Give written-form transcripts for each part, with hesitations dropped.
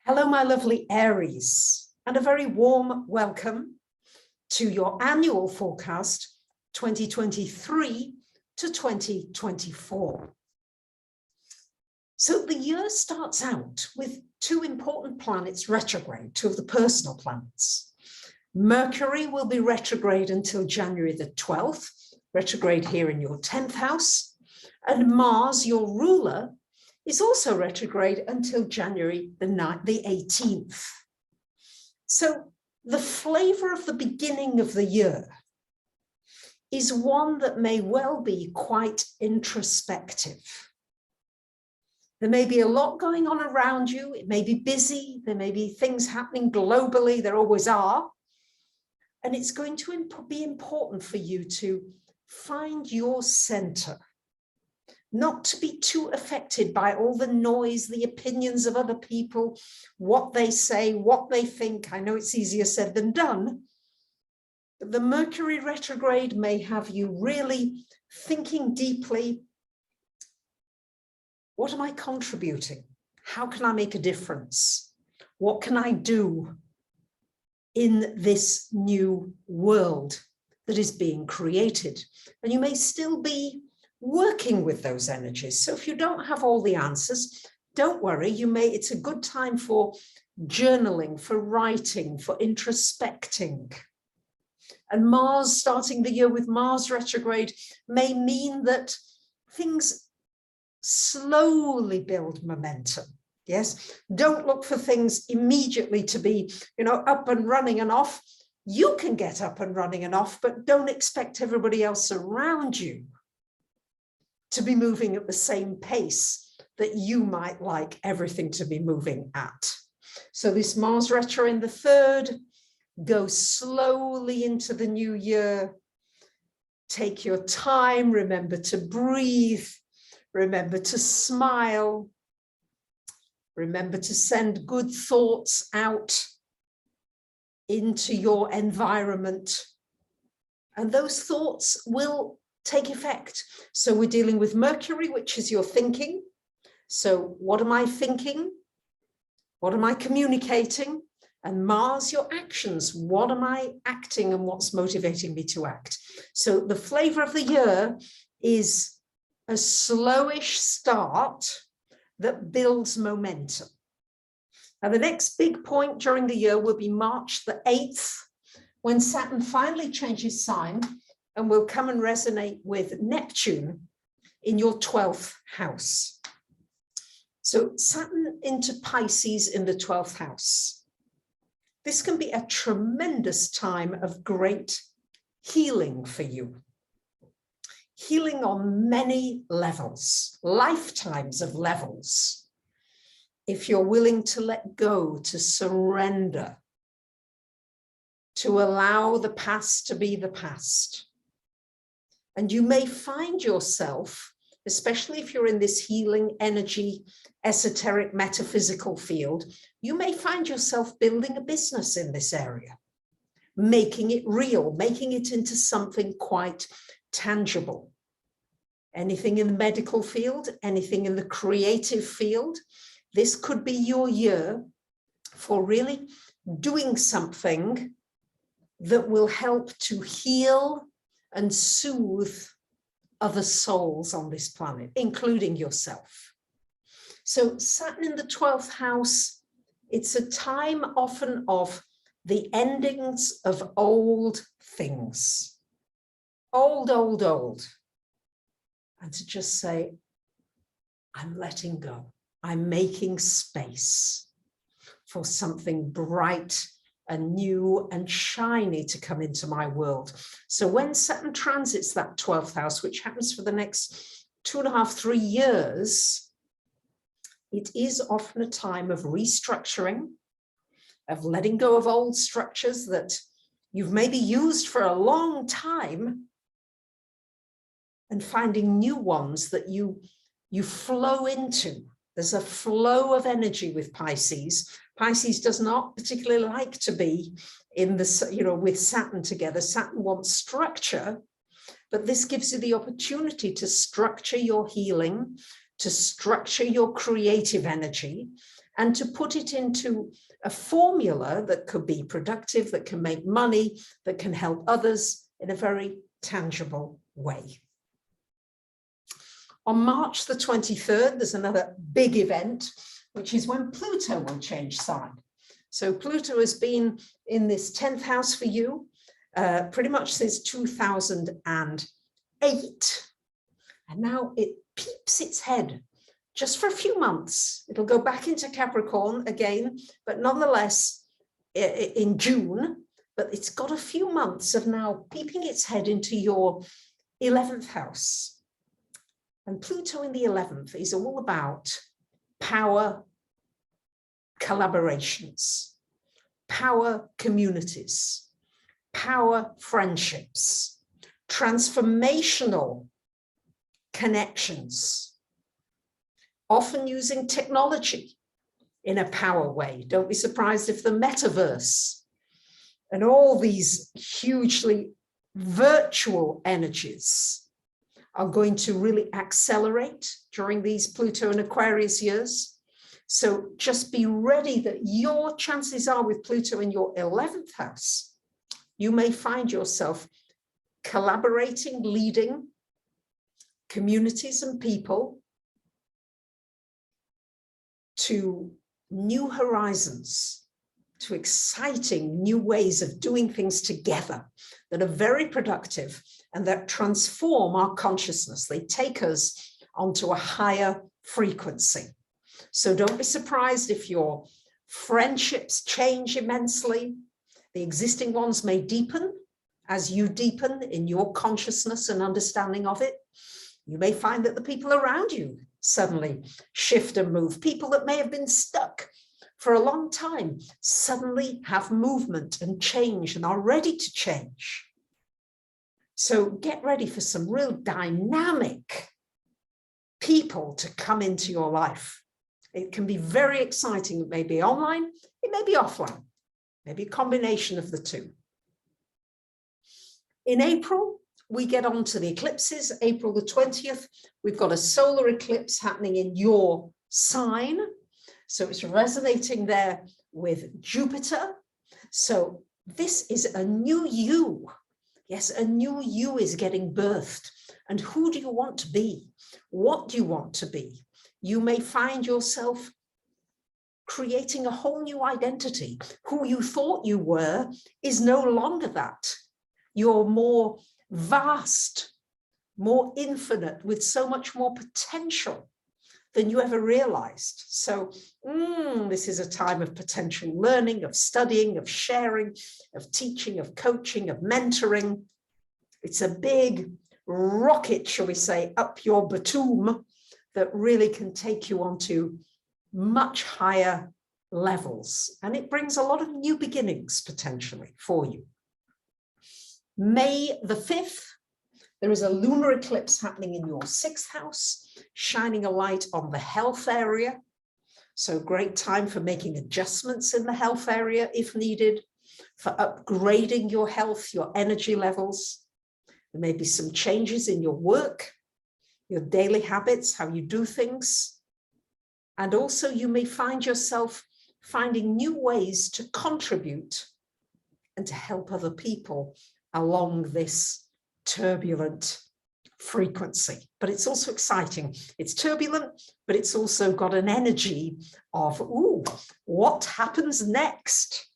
Hello, my lovely Aries, and a very warm welcome to your annual forecast 2023 to 2024. So the year starts out with two important planets retrograde, two of the personal planets. Mercury will be retrograde until January the 12th, retrograde here in your 10th house, and Mars, your ruler, is also retrograde until January the 18th. So the flavor of the beginning of the year is one that may well be quite introspective. There may be a lot going on around you. It may be busy. There may be things happening globally. There always are. And it's going to be important for you to find your center, not to be too affected by all the noise, the opinions of other people, what they say, what they think. I know it's easier said than done, but the Mercury retrograde may have you really thinking deeply. What am I contributing? How can I make a difference? What can I do in this new world that is being created? And you may still be working with those energies. So if you don't have all the answers, don't worry. It's a good time for journaling, for writing, for introspecting. And Mars, starting the year with Mars retrograde, may mean that things slowly build momentum. Yes, don't look for things immediately to be, up and running and off. You can get up and running and off, but don't expect everybody else around you to be moving at the same pace that you might like everything to be moving at. So this Mars retro in the 3rd, go slowly into the new year. Take your time, remember to breathe, remember to smile, remember to send good thoughts out into your environment. And those thoughts will take effect. So we're dealing with Mercury, which is your thinking. So what am I thinking? What am I communicating? And Mars, your actions. What am I acting and what's motivating me to act? So the flavor of the year is a slowish start that builds momentum. Now the next big point during the year will be March the 8th, when Saturn finally changes sign and will come and resonate with Neptune in your 12th house. So Saturn into Pisces in the 12th house. This can be a tremendous time of great healing for you. Healing on many levels, lifetimes of levels. If you're willing to let go, to surrender, to allow the past to be the past. And you may find yourself, especially if you're in this healing energy, esoteric, metaphysical field, you may find yourself building a business in this area, making it real, making it into something quite tangible. Anything in the medical field, anything in the creative field, this could be your year for really doing something that will help to heal and soothe other souls on this planet, including yourself. So Saturn in the 12th house, it's a time often of the endings of old things. Old. And to just say, I'm letting go. I'm making space for something bright and new and shiny to come into my world. So when Saturn transits that 12th house, which happens for the next 2.5, 3 years, it is often a time of restructuring, of letting go of old structures that you've maybe used for a long time, and finding new ones that you flow into. There's a flow of energy with Pisces. Pisces does not particularly like to be in the, with Saturn together. Saturn wants structure, but this gives you the opportunity to structure your healing, to structure your creative energy, and to put it into a formula that could be productive, that can make money, that can help others in a very tangible way. On March the 23rd, there's another big event, which is when Pluto will change sign. So Pluto has been in this 10th house for you pretty much since 2008. And now it peeps its head just for a few months. It'll go back into Capricorn again, but nonetheless in June, but it's got a few months of now peeping its head into your 11th house. And Pluto in the 11th is all about power collaborations, power communities, power friendships, transformational connections, often using technology in a power way. Don't be surprised if the metaverse and all these hugely virtual energies are going to really accelerate during these Pluto and Aquarius years. So just be ready that your chances are with Pluto in your 11th house, you may find yourself collaborating, leading communities and people to new horizons, to exciting new ways of doing things together that are very productive and that transform our consciousness. They take us onto a higher frequency. So don't be surprised if your friendships change immensely. The existing ones may deepen as you deepen in your consciousness and understanding of it. You may find that the people around you suddenly shift and move. People that may have been stuck for a long time suddenly have movement and change and are ready to change. So get ready for some real dynamic people to come into your life. It can be very exciting. It may be online, it may be offline, maybe a combination of the two. In April, we get on to the eclipses. April the 20th, we've got a solar eclipse happening in your sign. So it's resonating there with Jupiter. So this is a new you. Yes, a new you is getting birthed. And who do you want to be? What do you want to be? You may find yourself creating a whole new identity. Who you thought you were is no longer that. You're more vast, more infinite, with so much more potential than you ever realized. So this is a time of potential learning, of studying, of sharing, of teaching, of coaching, of mentoring. It's a big rocket, shall we say, up your bottom that really can take you onto much higher levels. And it brings a lot of new beginnings potentially for you. May the 5th, there is a lunar eclipse happening in your 6th house, shining a light on the health area. So great time for making adjustments in the health area if needed, for upgrading your health, your energy levels. There may be some changes in your work, your daily habits, how you do things. And also you may find yourself finding new ways to contribute and to help other people along this turbulent frequency. But it's also exciting. It's turbulent, but it's also got an energy of, ooh, what happens next?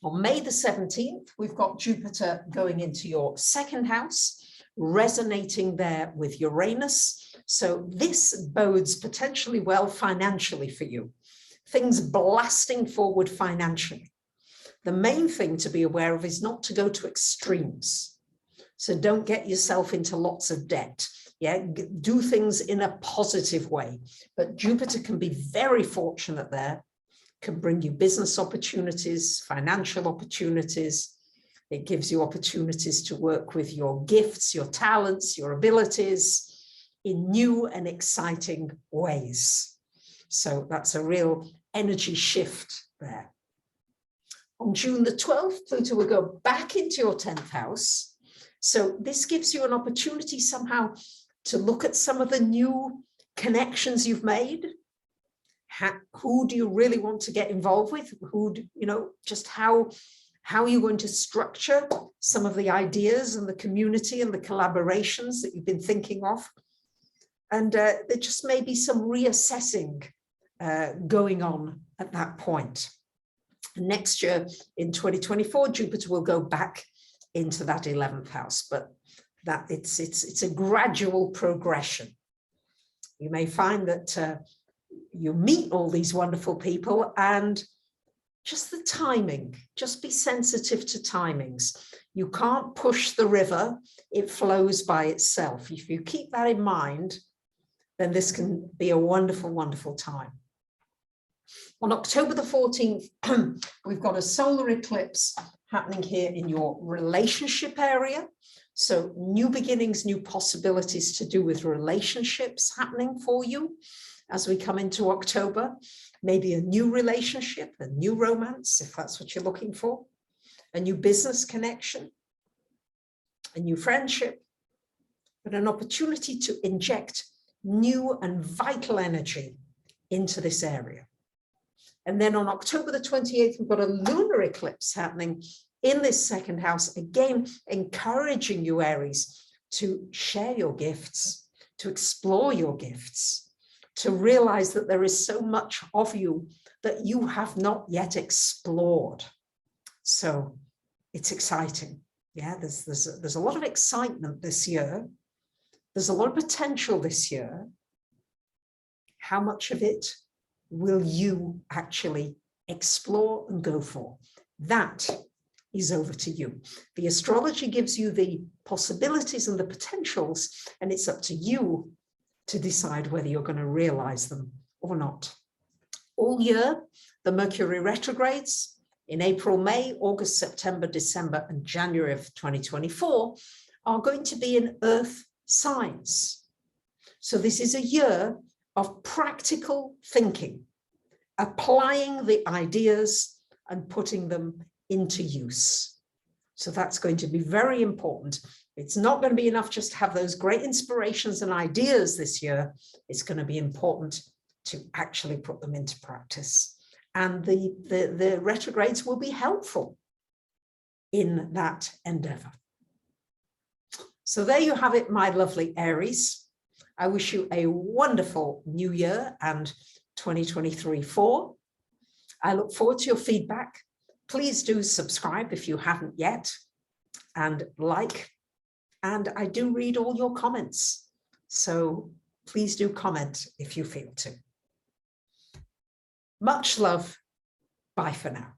On May the 17th, we've got Jupiter going into your 2nd house, resonating there with Uranus. So this bodes potentially well financially for you. Things blasting forward financially. The main thing to be aware of is not to go to extremes. So don't get yourself into lots of debt. Yeah, do things in a positive way. But Jupiter can be very fortunate there, can bring you business opportunities, financial opportunities. It gives you opportunities to work with your gifts, your talents, your abilities in new and exciting ways. So that's a real energy shift there. On June the 12th, Pluto will go back into your 10th house. So this gives you an opportunity somehow to look at some of the new connections you've made, Who do you really want to get involved with? Just how are you going to structure some of the ideas and the community and the collaborations that you've been thinking of? And there just may be some reassessing going on at that point. Next year, in 2024, Jupiter will go back into that 11th house, but that it's a gradual progression. You may find that you meet all these wonderful people, and just the timing, just be sensitive to timings. You can't push the river, it flows by itself. If you keep that in mind, then this can be a wonderful, wonderful time. On October the 14th, we've got a solar eclipse happening here in your relationship area. So new beginnings, new possibilities to do with relationships happening for you as we come into October. Maybe a new relationship, a new romance, if that's what you're looking for, a new business connection, a new friendship, but an opportunity to inject new and vital energy into this area. And then on October the 28th, we've got a lunar eclipse happening in this second house, again, encouraging you, Aries, to share your gifts, to explore your gifts, to realize that there is so much of you that you have not yet explored. So it's exciting. Yeah, there's a lot of excitement this year. There's a lot of potential this year. How much of it will you actually explore and go for? That is over to you. The astrology gives you the possibilities and the potentials, and it's up to you to decide whether you're going to realize them or not. All year, the Mercury retrogrades in April, May, August, September, December, and January of 2024 are going to be in Earth signs. So this is a year of practical thinking, applying the ideas and putting them into use. So that's going to be very important. It's not going to be enough just to have those great inspirations and ideas this year. It's going to be important to actually put them into practice. And the retrogrades will be helpful in that endeavor. So there you have it, my lovely Aries. I wish you a wonderful new year and 2023-4. I look forward to your feedback. Please do subscribe if you haven't yet, and like. And I do read all your comments. So please do comment if you feel to. Much love. Bye for now.